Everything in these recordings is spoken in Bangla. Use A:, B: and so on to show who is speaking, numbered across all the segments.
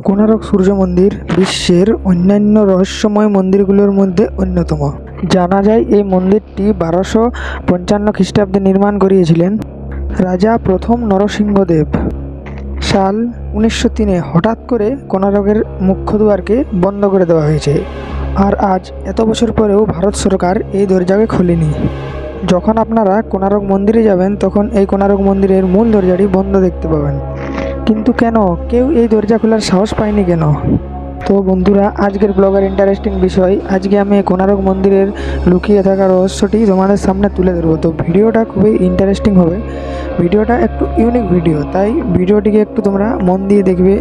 A: কোণারক সূর্য মন্দির বিশ্বের অন্যান্য রহস্যময় মন্দিরগুলোর মধ্যে অন্যতম। জানা যায় এই মন্দিরটি 1255 খ্রিস্টাব্দে নির্মাণ করিয়েছিলেন রাজা প্রথম নরসিংহদেব। সাল 1903-এ হঠাৎ করে কোণারকের মুখ্য দুয়ারকে বন্ধ করে দেওয়া হয়েছে, আর আজ এত বছর পরেও ভারত সরকার এই দরজাকে খোলেনি। যখন আপনারা কোণারক মন্দিরে যাবেন তখন এই কোণারক মন্দিরের মূল দরজাটি বন্ধ দেখতে পাবেন। কিন্তু কেন কেউ এই দরজা খোলার সাহস পায়নি কেন? তো বন্ধুরা, আজকের ব্লগের ইন্টারেস্টিং বিষয়, আজকে আমি কোণারক মন্দিরের লুকিয়ে থাকা রহস্যটি তোমাদের সামনে তুলে ধরবো। তো ভিডিওটা খুবই ইন্টারেস্টিং হবে, ভিডিওটা একটু ইউনিক ভিডিও, তাই ভিডিওটিকে একটু তোমরা মন দিয়ে দেখবে।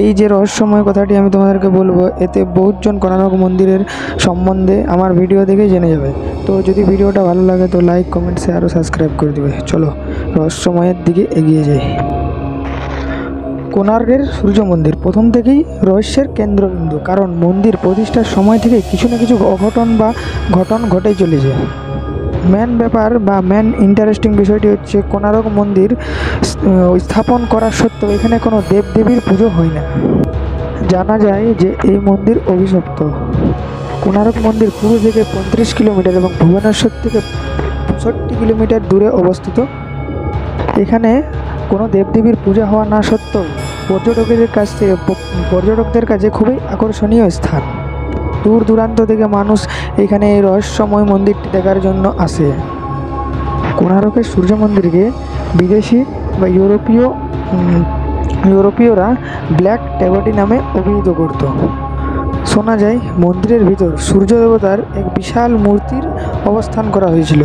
A: এই যে রহস্যময় কথাটি আমি তোমাদেরকে বলবো, এতে বহুতজন কোণারক মন্দিরের সম্বন্ধে আমার ভিডিও দেখে জেনে যাবে। তো যদি ভিডিওটা ভালো লাগে তো লাইক, কমেন্ট, শেয়ার ও সাবস্ক্রাইব করে দেবে। চলো রহস্যময়ের দিকে এগিয়ে যাই। কোণার্কের সূর্য মন্দির প্রথম থেকেই রহস্যের কেন্দ্রবিন্দু, কারণ মন্দির প্রতিষ্ঠার সময় থেকে কিছু না কিছু ঘটন ঘটেই চলেছে। মেন ব্যাপার বা মেন ইন্টারেস্টিং বিষয়টি হচ্ছে কোণারক মন্দির স্থাপন করা সত্ত্বেও এখানে কোনো দেবদেবীর পুজো হয় না। জানা যায় যে এই মন্দির অভিশপ্ত। কোণারক মন্দির পুরী থেকে 35 কিলোমিটার এবং ভুবনেশ্বর থেকে 65 কিলোমিটার দূরে অবস্থিত। এখানে কোনো দেবদেবীর পূজা হওয়া না সত্ত্বেও পর্যটকদের কাছে খুবই আকর্ষণীয় স্থান। দূর দূরান্ত থেকে মানুষ এখানে এই রহস্যময় মন্দিরটি দেখার জন্য আসে। কোণারকের সূর্য মন্দিরকে বিদেশি বা ইউরোপীয়রা ব্ল্যাক টেগোটি নামে অভিহিত করত। শোনা যায় মন্দিরের ভিতর সূর্য দেবতার এক বিশাল মূর্তির অবস্থান করা হয়েছিল,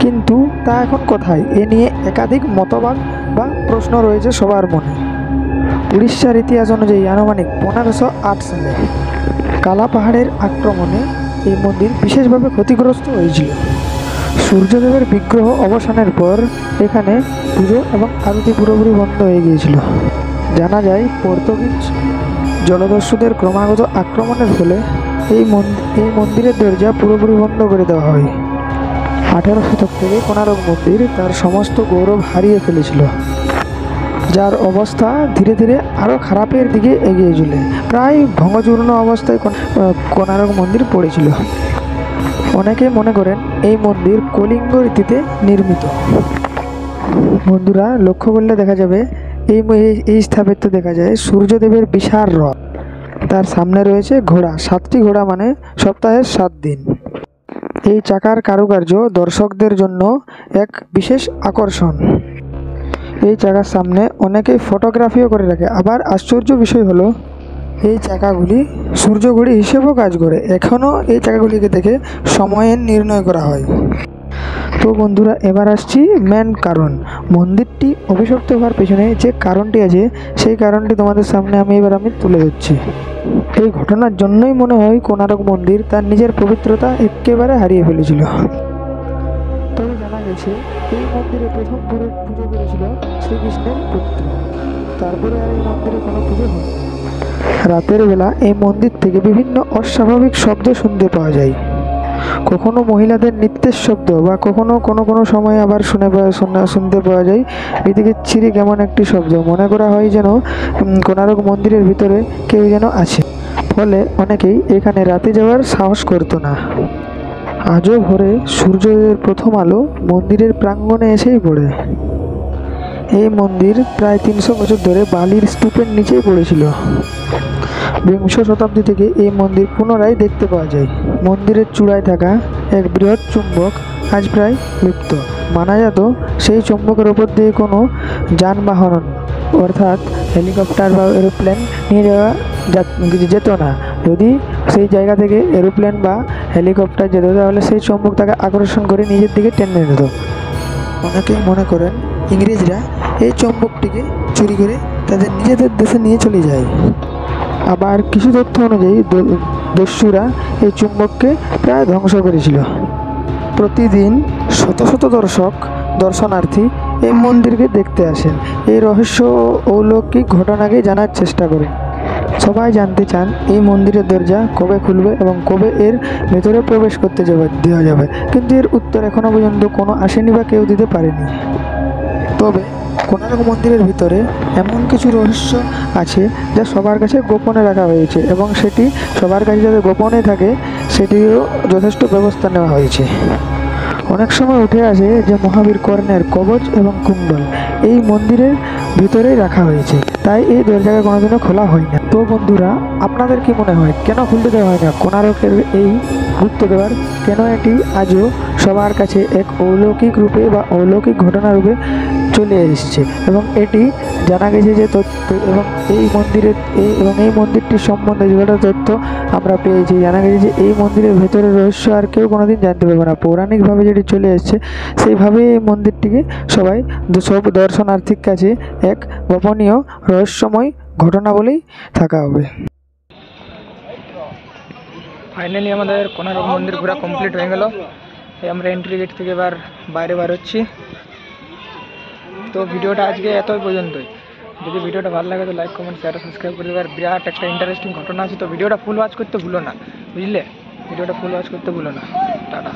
A: কিন্তু তা এখন কোথায়? এ নিয়ে একাধিক মতবাদ বা প্রশ্ন রয়েছে সবার মনে। উড়িষ্যার ইতিহাস অনুযায়ী আনুমানিক 1508 সালে কালা পাহাড়ের আক্রমণে এই মন্দির বিশেষভাবে ক্ষতিগ্রস্ত হয়েছিল। সূর্যদেবের বিগ্রহ অবসানের পর এখানে পুজো এবং আরতি পুরোপুরি বন্ধ হয়ে গিয়েছিল। জানা যায় পর্তুগিজ জলদস্যুদের ক্রমাগত আক্রমণের ফলে এই মন্দিরের দরজা পুরোপুরি বন্ধ করে দেওয়া হয়। 18 শতক থেকে কোণারক মন্দির তার সমস্ত গৌরব হারিয়ে ফেলেছিল, যার অবস্থা ধীরে ধীরে আরও খারাপের দিকে এগিয়ে চলে। প্রায় ভঙ্গচূর্ণ অবস্থায় কোণারক মন্দির পড়েছিল। অনেকে মনে করেন এই মন্দির কলিঙ্গ রীতিতে নির্মিত। বন্ধুরা, লক্ষ্য করলে দেখা যাবে এই স্থাপত্য দেখা যায় সূর্যদেবের বিশাল রথ, তার সামনে রয়েছে ঘোড়া, 7টি ঘোড়া, মানে সপ্তাহের 7 দিন। এই চাকার কারুকার্য দর্শকদের জন্য এক বিশেষ আকর্ষণ। এই চাকার সামনে অনেকেই ফটোগ্রাফিও করে রাখে। আবার আশ্চর্য বিষয় হলো এই চাকাগুলি সূর্য ঘড়ি হিসেবেও কাজ করে। এখনও এই চাকাগুলিকে দেখে সময়ের নির্ণয় করা হয়। তো বন্ধুরা, এবার আসছি মেন কারণ। মন্দিরটি অভিশপ্ত হওয়ার পেছনে যে কারণটি আছে সেই কারণটি তোমাদের সামনে আমি তুলে ধরছি। এই ঘটনার জন্যই মনে হয় কোণারক মন্দির তার নিজের পবিত্রতা একেবারে হারিয়ে ফেলেছিল। তবে জানা গেছে এই মন্দিরে প্রথম পুজো করেছিল শ্রীকৃষ্ণের পুত্র, তারপরে আর এই মন্দিরে কোনো পুজো হয়নি। রাতের বেলা এই মন্দির থেকে বিভিন্ন অস্বাভাবিক শব্দ শুনতে পাওয়া যায়। কখনো মহিলাদের নৃত্যের শব্দ, বা কখনো কোনো সময় আবার শুনতে পাওয়া যায় বিচিত্র কেমন একটি শব্দ। মনে করা হয় যেন কোণারক মন্দিরের ভিতরে কেউ যেন আছে, ফলে অনেকেই এখানে রাতে যাওয়ার সাহস করতো না। আজও ভোরে সূর্যোদয়ের প্রথম আলো মন্দিরের প্রাঙ্গণে এসেই পড়ে। এই মন্দির প্রায় 300 বছর ধরে বালির স্তূপের নিচেই পড়েছিল। বিংশ শতাব্দী থেকে এই মন্দির পুনরায় দেখতে পাওয়া যায়। মন্দিরের চূড়ায় থাকা এক বৃহৎ চুম্বক আজ প্রায় লুপ্ত। মানা যেত সেই চুম্বকের ওপর দিয়ে কোনো যানবাহন, অর্থাৎ হেলিকপ্টার বা এরোপ্লেন নিয়ে যাওয়া যেত না। যদি সেই জায়গা থেকে এরোপ্লেন বা হেলিকপ্টার যেত তাহলে সেই চুম্বক তাকে আকর্ষণ করে নিজের দিকে টেনে নিত। অনেকে মনে করেন ইংরেজরা এই চুম্বকটিকে চুরি করে তাদের নিজেদের দেশে নিয়ে চলে যায়। আবার কিছু তথ্য অনুযায়ী দস্যুরা এই চুম্বককে প্রায় ধ্বংস করেছিল। প্রতিদিন শত শত দর্শনার্থী এই মন্দিরকে দেখতে আসেন। এই রহস্য অলৌকিক ঘটনাকে জানার চেষ্টা করেন। সবাই জানতে চান এই মন্দিরের দরজা কবে খুলবে এবং কবে এর ভেতরে প্রবেশ করতে দেওয়া যাবে, কিন্তু এর উত্তর এখনও পর্যন্ত কোনো আসেনি বা কেউ দিতে পারেনি। তবে কোণার্ক মন্দিরের ভিতরে এমন কিছু রহস্য আছে যা সবার কাছে গোপনে রাখা হয়েছে এবং সেটি সবার কাছে যাতে গোপনে থাকে সেটিও যথেষ্ট ব্যবস্থা নেওয়া হয়েছে। অনেক সময় উঠে আসে যে মহাবীর কর্ণের কবচ এবং কুণ্ডল এই মন্দিরের ভিতরেই রাখা হয়েছে, তাই এই দরজাকে কোনোদিনও খোলা হয় না। তো বন্ধুরা, আপনাদের কি মনে হয় কেন খুলতে দেওয়া হয় না কোণার্কের এই গুপ্ত দ্বার? কেন এটি আজও সবার কাছে এক অলৌকিক রূপে বা অলৌকিক ঘটনা রূপে চলে এসেছে? এবং এটি জানা গেছে যে তথ্য এবং এই মন্দিরটির সম্বন্ধে যেটা তথ্য আমরা পেয়েছি, জানা গেছে যে এই মন্দিরের ভেতরের রহস্য আর কেউ কোনোদিন জানতে পারবে না। পৌরাণিকভাবে যেটি চলে এসছে সেইভাবেই এই মন্দিরটিকে সব দর্শনার্থীর কাছে এক গোপনীয় রহস্যময় ঘটনা বলেই থাকা হবে।
B: ফাইনালি আমাদের কোণার্ক মন্দির পুরো কমপ্লিট হয়ে গেল। আমরা এন্ট্রি গেট থেকে এবার বাইরে বার হচ্ছি। তো ভিডিওটা আজকে এতই পর্যন্তই। যদি ভিডিওটা ভালো লাগে তো লাইক কমেন্ট শেয়ার সাবস্ক্রাইব করে দেবার। বিরাট একটা ইন্টারেস্টিং ঘটনা আছে, তো ভিডিওটা ফুল ওয়াচ করতে ভুলো না, বুঝলে? ভিডিওটা ফুল ওয়াচ করতে ভুলো না। টাটা।